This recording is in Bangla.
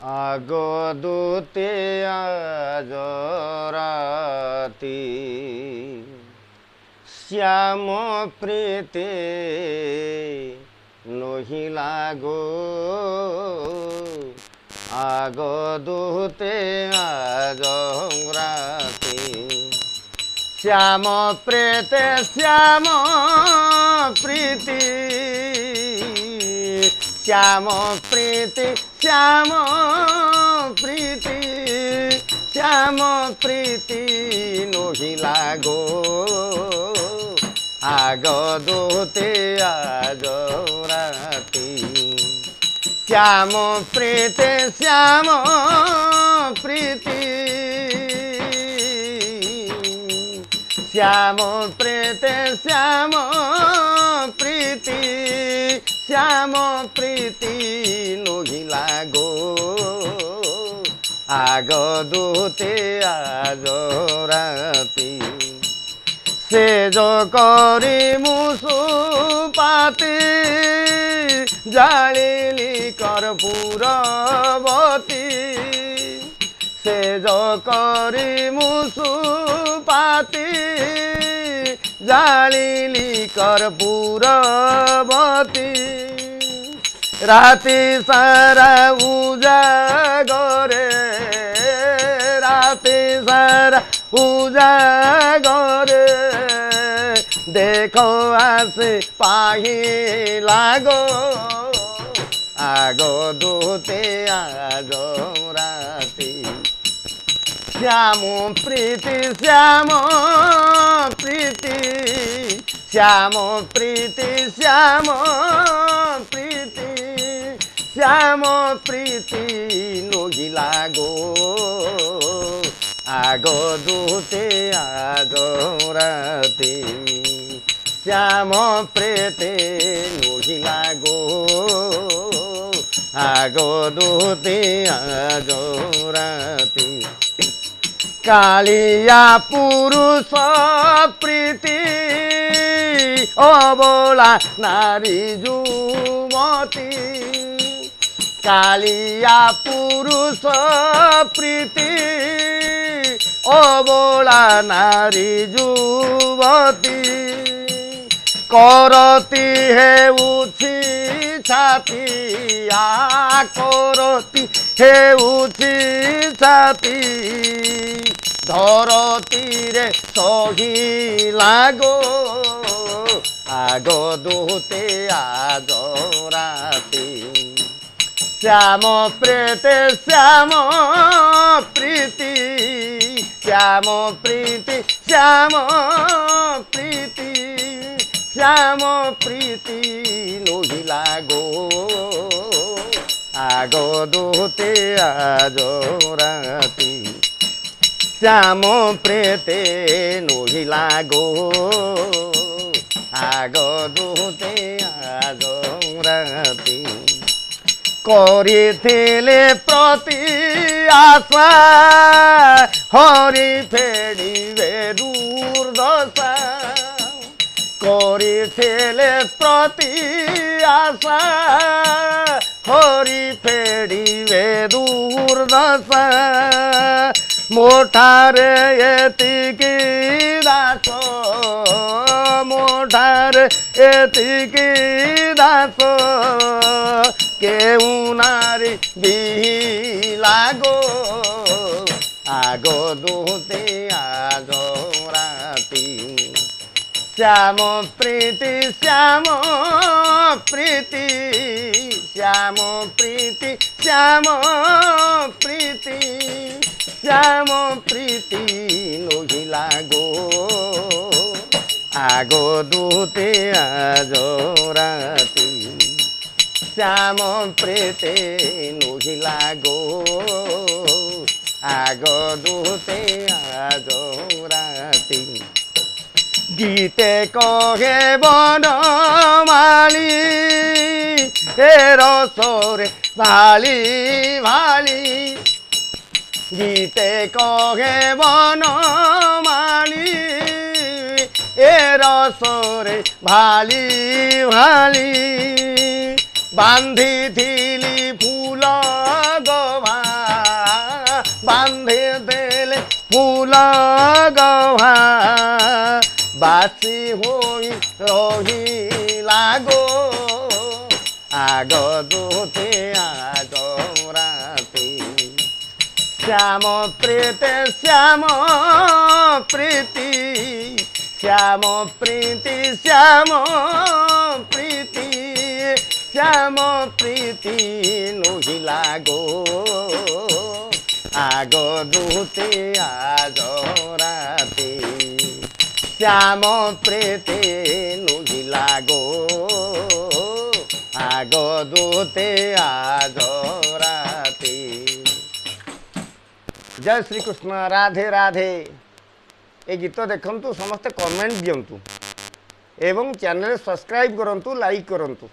আগদূতে আজ রাতি শ্যাম প্রীতে নহিলা গো আগদূতে আজ রাতি শ্যাম প্রেতে শ্যাম প্রীতি শ্যাম প্রীতি শ্যাম প্রীতি শ্যাম প্রীতি নহিলা গো আগদূতে আজ রাতি শ্যাম প্রীতি শ্যাম প্রীতি শ্যাম প্রীতি শ্যাম প্রীতি শ্যাম প্রীতি নহিলা গো আগদূতে আজ রাতি সেজ করি মুসুপাতি জালিলি কর্পূরবতী সেজ করি মুসুপাতি জালিলি কর্পূরবতী রাতি সারা উজাগরে রাতি সারা উজাগরে দেখো আসে পাহিলা গো আগদূতে আজ রাতি শ্যাম প্রীতি শ্যাম প্রীতি শ্যাম প্রীতি শ্যাম প্রীতি শ্যাম প্রীতি নহিলা গো আগদূতে আজ রাতি শ্যাম প্রীতি নহিলা গো আগদূতে আজ রাতি কালিয়া পুরুষ প্রীতি অবলা নারী যুবতী কালিয়া পুরুষ প্রীতি অবলা নারী যুবতী করতি হেউছি ছাতি করতি হেউছি ছাতি ধরতীরে সহিলা গো আগদূতে আজ রাতি শ্যাম প্রেতে শ্যাম প্রীতি শ্যাম প্রীতি শ্যাম প্রীতি শ্যাম প্রীতি নহিলা গো আগদূতে আজ রাতি শ্যাম প্রেতে নহিলা গো আগদূতে আজ রাতি করিছিলে প্রতি আশা হরি ফেড়িবে দুর্দশা করিছিলে প্রতি আশা হরি ফেড়িবে দুর্দশা মোঠারে এতিকি দাস মোঠারে এতিকি দাস কেউ নারী বিহিলা গো আগদূতে আজ রাতি শ্যাম প্রীতি শ্যাম প্রীতি শ্যাম প্রীতি শ্যাম প্রীতি শ্যাম প্রীতি নহিলা গো আগদূতে আজ রাতি শ্যাম প্রেতে নহিলা গো আগদূতে আজ রাতি গীতে কহে বনমালী হে রসরে ভালি ভালি গীতে কহে বনমালী এ রসরে ভালি ভালি বান্ধিଥିଲି ফুল গো ବାସି ହୋଇ ରହିଲା ଗୋ ଆଗ ଦୂତେ ଆଗ ରାତି শ্যাম প্রীতি শ্যাম প্রীতি শ্যাম প্রীতি শ্যাম প্রীতি শ্যাম প্রীতি নহিলা গো আগ দূতে আগ রাতি শ্যাম প্রীতি নহিলা গো আগ দূতে আগ রাতি। जय श्री कृष्ण राधे राधे। ये गीत देखंतु समस्ते कमेंट दियंतु एवं चैनल सब्सक्राइब करंतु लाइक करंतु।